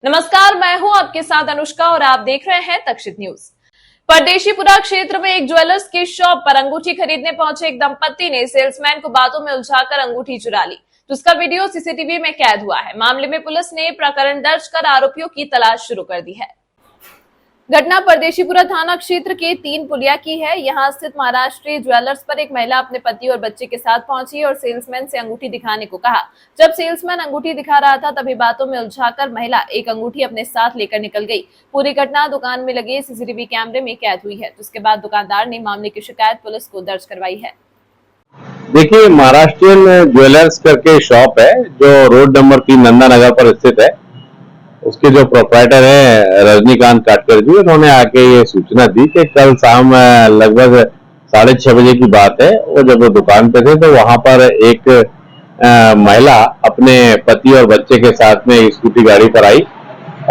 नमस्कार, मैं हूं आपके साथ अनुष्का और आप देख रहे हैं तक्षित न्यूज। परदेशीपुरा क्षेत्र में एक ज्वेलर्स की शॉप पर अंगूठी खरीदने पहुंचे एक दंपत्ति ने सेल्समैन को बातों में उलझाकर अंगूठी चुरा ली, तो उसका वीडियो सीसीटीवी में कैद हुआ है। मामले में पुलिस ने प्रकरण दर्ज कर आरोपियों की तलाश शुरू कर दी है। घटना परदेशीपुरा थाना क्षेत्र के 3 पुलिया की है। यहां स्थित महाराष्ट्रीय ज्वेलर्स पर एक महिला अपने पति और बच्चे के साथ पहुंची और सेल्समैन से अंगूठी दिखाने को कहा। जब सेल्समैन अंगूठी दिखा रहा था तभी बातों में उलझाकर महिला एक अंगूठी अपने साथ लेकर निकल गई। पूरी घटना दुकान में लगे सीसीटीवी कैमरे में कैद हुई है। उसके बाद दुकानदार ने मामले की शिकायत पुलिस को दर्ज करवाई है। देखिए, महाराष्ट्रीयन ज्वेलर्स करके शॉप है जो रोड नंबर 3 नंदा नगर पर स्थित है। उसके जो प्रोप्राइटर है रजनीकांत काटकर जी, उन्होंने आके ये सूचना दी कि कल शाम लगभग 6:30 बजे की बात है। वो जब वो दुकान पे थे तो वहां पर एक महिला अपने पति और बच्चे के साथ में स्कूटी गाड़ी पर आई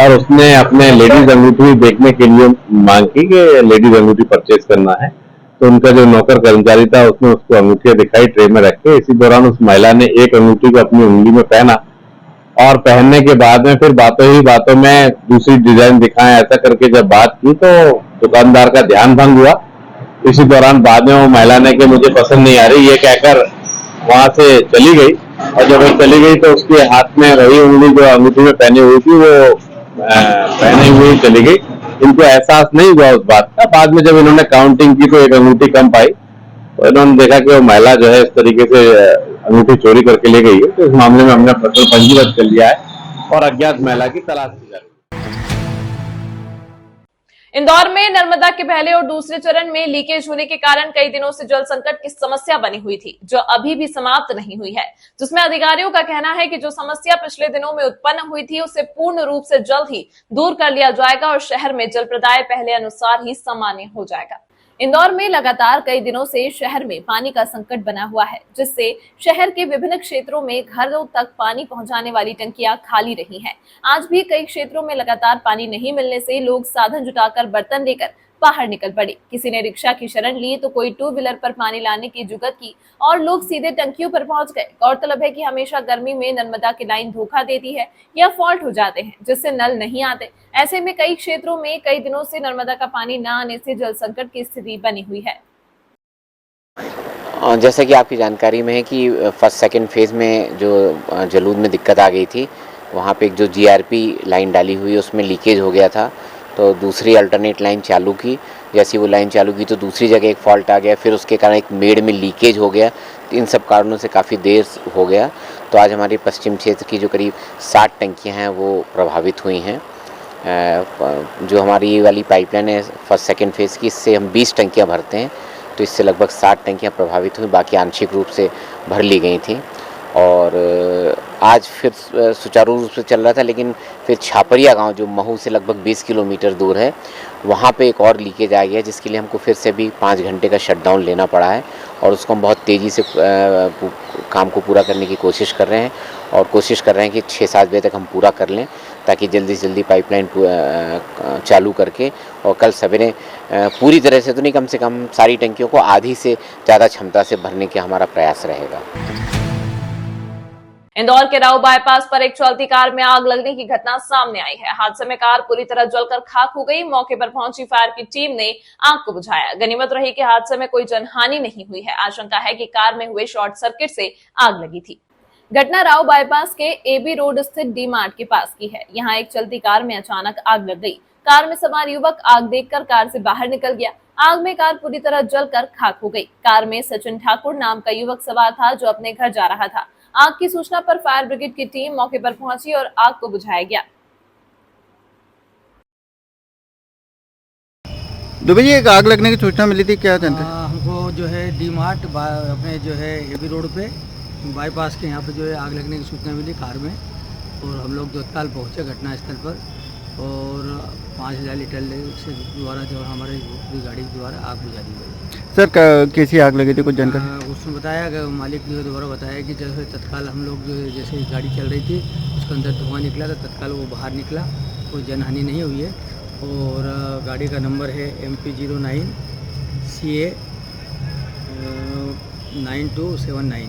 और उसने अपने लेडीज अंगूठी देखने के लिए मांग की कि लेडीज अंगूठी परचेज करना है। तो उनका जो नौकर कर्मचारी था उसने उसको अंगूठियां दिखाई ट्रे में रख के। इसी दौरान उस महिला ने एक अंगूठी को अपनी उंगली में पहना और पहनने के बाद में फिर बातों ही बातों में दूसरी डिजाइन दिखाएं, ऐसा करके जब बात की तो दुकानदार का ध्यान भंग हुआ। इसी दौरान बाद में वो महिला ने कि मुझे पसंद नहीं आ रही ये कहकर वहां से चली गई और जब वो चली गई तो उसके हाथ में वही उंगली जो अंगूठी में पहनी हुई थी वो पहने हुई चली गई। इनको एहसास नहीं हुआ उस बात का। बाद में जब इन्होंने काउंटिंग की तो एक अंगूठी कम पाई तो इन्होंने देखा कि वो महिला जो है इस तरीके से अंगूठी चोरी करके ले गई है। तो इस मामले में हमने प्रकरण पंजीबद्ध कर लिया है और अज्ञात महिला की तलाश की जा रही है। इंदौर में नर्मदा के पहले और दूसरे चरण में लीकेज होने के कारण कई दिनों से जल संकट की समस्या बनी हुई थी, जो अभी भी समाप्त नहीं हुई है। जिसमें अधिकारियों का कहना है कि जो समस्या पिछले दिनों में उत्पन्न हुई थी उसे पूर्ण रूप से जल्द ही दूर कर लिया जाएगा और शहर में जल प्रदाय पहले अनुसार ही सामान्य हो जाएगा। इंदौर में लगातार कई दिनों से शहर में पानी का संकट बना हुआ है, जिससे शहर के विभिन्न क्षेत्रों में घरों तक पानी पहुंचाने वाली टंकियां खाली रही हैं। आज भी कई क्षेत्रों में लगातार पानी नहीं मिलने से लोग साधन जुटाकर बर्तन लेकर बाहर निकल पड़े। किसी ने रिक्शा की शरण ली तो कोई 2 व्हीलर पर पानी लाने की जुगत की और लोग सीधे टंकियों पर पहुंच गए। गौरतलब है कि हमेशा गर्मी में नर्मदा की लाइन धोखा देती है या फॉल्ट हो जाते हैं, जिससे नल नहीं आते। ऐसे में कई क्षेत्रों में कई दिनों से नर्मदा का पानी न आने से जल संकट की स्थिति बनी हुई है। जैसा कि आपकी जानकारी में है कि फर्स्ट सेकंड फेज में जो जलूद में दिक्कत आ गई थी, वहाँ पे एक जो जीआरपी लाइन डाली हुई उसमें लीकेज हो गया था, तो दूसरी अल्टरनेट लाइन चालू की। जैसी वो लाइन चालू की तो दूसरी जगह एक फॉल्ट आ गया, फिर उसके कारण एक मेड़ में लीकेज हो गया। तो इन सब कारणों से काफ़ी देर हो गया। तो आज हमारे पश्चिम क्षेत्र की जो करीब 60 टंकियाँ हैं वो प्रभावित हुई हैं। जो हमारी ये वाली पाइपलाइन है फर्स्ट सेकंड फेज़ की, इससे हम 20 टंकियाँ भरते हैं, तो इससे लगभग 60 टंकियाँ प्रभावित हुई, बाकी आंशिक रूप से भर ली गई थी। और आज फिर सुचारू रूप से चल रहा था, लेकिन फिर छापरिया गांव जो महू से लगभग 20 किलोमीटर दूर है, वहाँ पे एक और लीकेज आ गया, जिसके लिए हमको फिर से भी 5 घंटे का शटडाउन लेना पड़ा है और उसको हम बहुत तेज़ी से काम को पूरा करने की कोशिश कर रहे हैं और कोशिश कर रहे हैं कि 6-7 बजे तक हम पूरा कर लें, ताकि जल्दी से जल्दी पाइपलाइन चालू करके और कल सवेरे पूरी तरह से तो नहीं, कम से कम सारी टंकियों को आधी से ज़्यादा क्षमता से भरने का हमारा प्रयास रहेगा। इंदौर के राव बाईपास पर एक चलती कार में आग लगने की घटना सामने आई है। हादसे में कार पूरी तरह जलकर खाक हो गई। मौके पर पहुंची फायर की टीम ने आग को बुझाया। गनीमत रही कि हादसे में कोई जनहानि नहीं हुई है। आशंका है कि कार में हुए शॉर्ट सर्किट से आग लगी थी। घटना राव बाईपास के एबी रोड स्थित डी मार्ट के पास की है। यहाँ एक चलती कार में अचानक आग लग गई। कार में सवार युवक आग देखकर कार से बाहर निकल गया। आग में कार पूरी तरह जलकर खाक हो गई। कार में सचिन ठाकुर नाम का युवक सवार था, जो अपने घर जा रहा था। आग की सूचना पर फायर ब्रिगेड की टीम मौके पर पहुंची और आग को बुझाया गया। दुबे जी, एक आग लगने की सूचना मिली थी, क्या जानते हैं? हमको जो है डी मार्ट अपने जो है एबी रोड पे बाईपास के यहाँ पे जो है आग लगने की सूचना मिली कार में, और हम लोग तत्काल पहुँचे घटनास्थल पर और 5000 लीटर से द्वारा जो हमारे गाड़ी द्वारा आग बुझा दी गई। सर, कैसी आग लगी थी, कुछ जानकारी? उसमें बताया कि मालिक जो द्वारा बताया कि जैसे तत्काल हम लोग जो जैसे गाड़ी चल रही थी उसके अंदर धुआं निकला था, तत्काल वो बाहर निकला, कोई जनहानि नहीं हुई है। और गाड़ी का नंबर है MP09 CA 9279।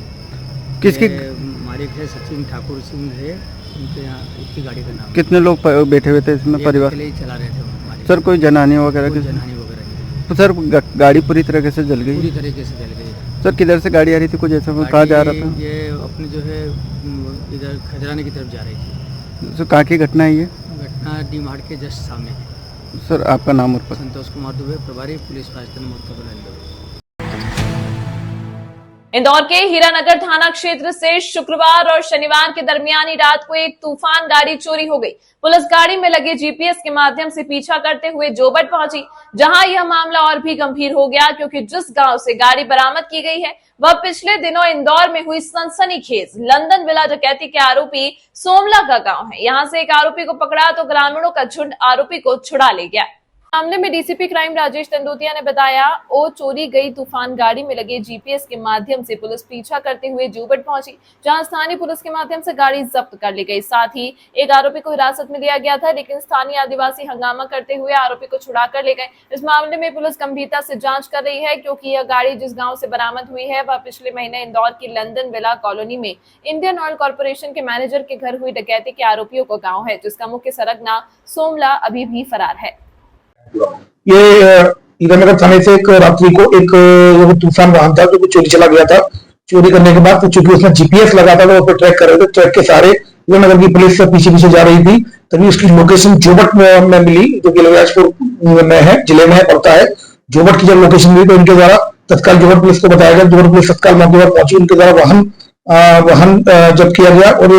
किसकी ये मालिक है सचिन ठाकुर सिंह है, उनके यहाँ इनकी गाड़ी का नाम। कितने लोग बैठे हुए थे इसमें ये परिवार? अकेले ही चला रहे थे मालिक। सर कोई जनहानि वगैरह कोई की? जनहानि वगैरह नहीं, तो सर गाड़ी पूरी तरीके से जल पूरी गई? तरीके से जल गई। सर किधर से गाड़ी आ रही थी, कुछ ऐसा कहाँ जा रहा था? ये अपनी जो है इधर खजराने की तरफ जा रही थी। सर कहाँ की घटना है ये? घटना डी मार्ट के जस्ट सामने। सर आपका नाम और पता? संतोष कुमार दुबे, प्रभारी पुलिस पास्टर मुर्तबा। इंदौर के हीरानगर थाना क्षेत्र से शुक्रवार और शनिवार के दरमियानी रात को एक तूफान गाड़ी चोरी हो गई। पुलिस गाड़ी में लगे जीपीएस के माध्यम से पीछा करते हुए जोबट पहुंची, जहां यह मामला और भी गंभीर हो गया क्योंकि जिस गांव से गाड़ी बरामद की गई है वह पिछले दिनों इंदौर में हुई सनसनीखेज लंदन विला डकैती के आरोपी सोमला का गांव है। यहां से एक आरोपी को पकड़ा तो ग्रामीणों का झुंड आरोपी को छुड़ा ले गया। मामले में डीसीपी क्राइम राजेश तंदूतिया ने बताया, ओ चोरी गई तूफान गाड़ी में लगे जीपीएस के माध्यम से पुलिस पीछा करते हुए जूबट पहुंची, जहां स्थानीय पुलिस के माध्यम से गाड़ी जब्त कर ली गई। साथ ही एक आरोपी को हिरासत में लिया गया था, लेकिन स्थानीय आदिवासी हंगामा करते हुए आरोपी को छुड़ा कर ले गए। इस मामले में पुलिस गंभीरता से जांच कर रही है क्योंकि यह गाड़ी जिस गाँव से बरामद हुई है वह पिछले महीने इंदौर की लंदन विला कॉलोनी में इंडियन ऑयल कॉर्पोरेशन के मैनेजर के घर हुई डकैती के आरोपियों का गाँव है, जिसका मुख्य सरगना सोमला अभी भी फरार है। ये हीरानगर थाने से एक रात्रि को एक तूफान वाहन था जो चोरी चला गया था। चोरी करने के बाद चूंकि उसमें जीपीएस लगा था तो उस पर ट्रैक कर रहे थे, ट्रैक के सारे हीरानगर की पुलिस से पीछे पीछे जा रही थी, तभी उसकी लोकेशन जोबट में मिली, जो कि इलाहाबाद में है, जिले में पड़ता है। जोबट की जब लोकेशन मिली तो उनके द्वारा तत्काल जोबट पुलिस को बताया गया। जोबट पुलिस तत्काल मौके पर पहुंची, उनके द्वारा वाहन जब्त किया गया और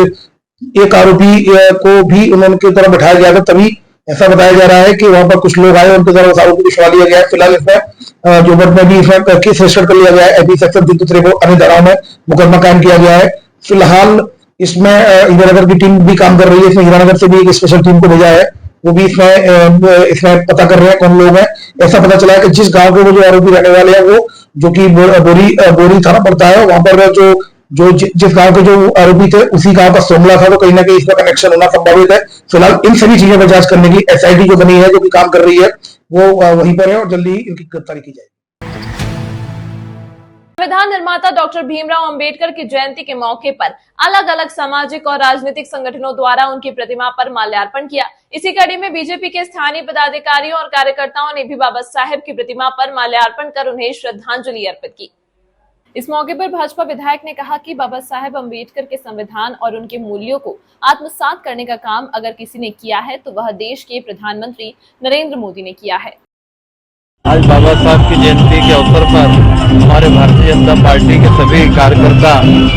एक आरोपी को भी उनके द्वारा बैठाया गया था। तभी ऐसा बताया जा रहा है कि वहां पर कुछ लोग आए, उनके द्वारा उस आरोपी को छुड़ा लिया गया है। फिलहाल इसमें जोबट में भी इसमें केस रजिस्टर कर लिया गया है। एपी सेक्शन 3 अन्य धाराओं में मुकदमा कायम किया गया है। फिलहाल इसमें हीरानगर की टीम भी काम कर रही है। इसमें हीरानगर से भी एक स्पेशल टीम को भेजा है, वो भी इसमें पता कर रहे हैं कौन लोग हैं। ऐसा पता चला है कि जिस गाँव के वो जो आरोपी रहने वाले हैं वो जो कि बोरी थाना पड़ता है, वहां पर जिस गांव के जो आरोपी थे उसी गांव का सोमला था, तो कहीं ना कहीं इसका कनेक्शन होना संभावित है। फिलहाल इन सभी चीजों पर जांच करने की एसआईटी जो बनी है, जो कि काम कर रही है, वो वहीं पर है और जल्दी ही इनकी गिरफ्तारी की जाएगी। संविधान निर्माता डॉक्टर भीमराव अंबेडकर की जयंती के मौके पर अलग अलग सामाजिक और राजनीतिक संगठनों द्वारा उनकी प्रतिमा पर माल्यार्पण किया। इसी कड़ी में बीजेपी के स्थानीय पदाधिकारियों और कार्यकर्ताओं ने भी बाबा साहेब की प्रतिमा पर माल्यार्पण कर उन्हें श्रद्धांजलि अर्पित की। इस मौके पर भाजपा विधायक ने कहा कि बाबा साहेब अंबेडकर के संविधान और उनके मूल्यों को आत्मसात करने का काम अगर किसी ने किया है तो वह देश के प्रधानमंत्री नरेंद्र मोदी ने किया है। आज बाबा साहब की जयंती के अवसर पर हमारे भारतीय जनता पार्टी के सभी कार्यकर्ता,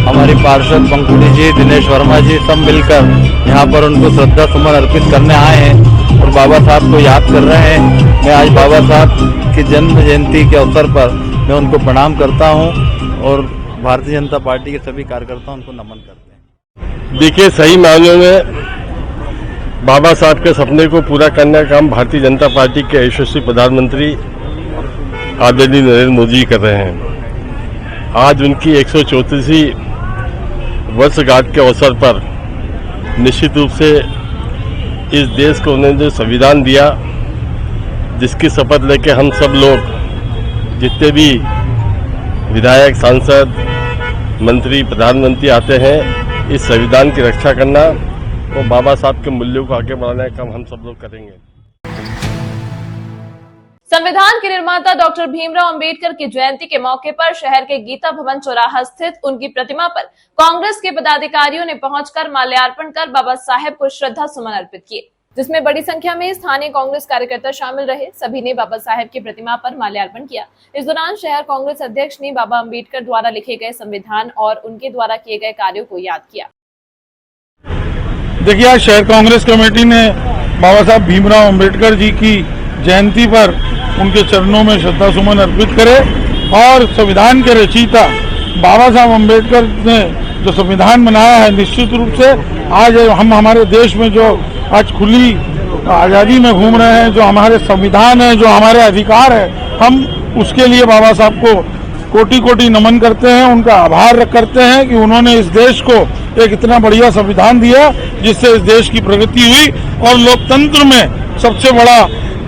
हमारे पार्षद पंकुड़ी जी, दिनेश वर्मा जी, सब मिलकर यहाँ पर उनको श्रद्धा सुमन अर्पित करने आए हैं और बाबा साहब को याद कर रहे हैं। मैं आज बाबा साहब की जन्म जयंती के अवसर पर मैं उनको प्रणाम करता हूँ और भारतीय जनता पार्टी के सभी कार्यकर्ता उनको नमन करते हैं। देखिए, सही मायनों में बाबा साहब के सपने को पूरा करने का काम भारतीय जनता पार्टी के यशस्वी प्रधानमंत्री आदरणीय नरेंद्र मोदी कर रहे हैं। आज उनकी 134वीं वर्षगांठ के अवसर पर निश्चित रूप से इस देश को उन्होंने जो संविधान दिया, जिसकी शपथ लेके हम सब लोग जितने भी विधायक, सांसद, मंत्री, प्रधानमंत्री आते हैं, इस संविधान की रक्षा करना और बाबा साहब के मूल्यों को आगे बढ़ाने का काम हम सब लोग करेंगे। संविधान के निर्माता डॉक्टर भीमराव अंबेडकर की जयंती के मौके पर शहर के गीता भवन चौराहा स्थित उनकी प्रतिमा पर कांग्रेस के पदाधिकारियों ने पहुंचकर माल्यार्पण कर बाबा साहेब को श्रद्धा सुमन अर्पित किए, जिसमें बड़ी संख्या में स्थानीय कांग्रेस कार्यकर्ता शामिल रहे। सभी ने बाबा साहेब की प्रतिमा पर माल्यार्पण किया। इस दौरान शहर कांग्रेस अध्यक्ष ने बाबा अंबेडकर द्वारा लिखे गए संविधान और उनके द्वारा किए गए कार्यों को याद किया। देखिए, आज शहर कांग्रेस कमेटी ने बाबा साहब भीमराव अंबेडकर जी की जयंती पर उनके चरणों में श्रद्धा सुमन अर्पित करे और संविधान के रचयिता बाबा साहब अंबेडकर ने जो संविधान बनाया है, निश्चित रूप से आज हम हमारे देश में जो आज खुली आज़ादी में घूम रहे हैं, जो हमारे संविधान है, जो हमारे अधिकार है, हम उसके लिए बाबा साहब को कोटि कोटि नमन करते हैं, उनका आभार करते हैं कि उन्होंने इस देश को एक इतना बढ़िया संविधान दिया जिससे इस देश की प्रगति हुई और लोकतंत्र में सबसे बड़ा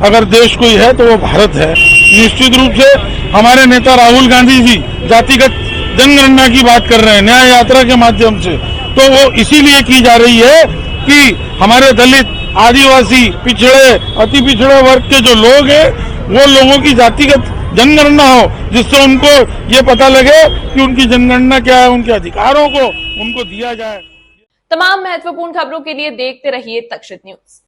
अगर देश कोई है तो वो भारत है। निश्चित रूप से हमारे नेता राहुल गांधी जी जातिगत जनगणना की बात कर रहे हैं न्याय यात्रा के माध्यम से, तो वो इसीलिए की जा रही है कि हमारे दलित, आदिवासी, पिछड़े, अति पिछड़े वर्ग के जो लोग हैं वो लोगों की जातिगत जनगणना हो, जिससे उनको ये पता लगे कि उनकी जनगणना क्या है, उनके अधिकारों को उनको दिया जाए। तमाम महत्वपूर्ण खबरों के लिए देखते रहिए तक्षशित न्यूज।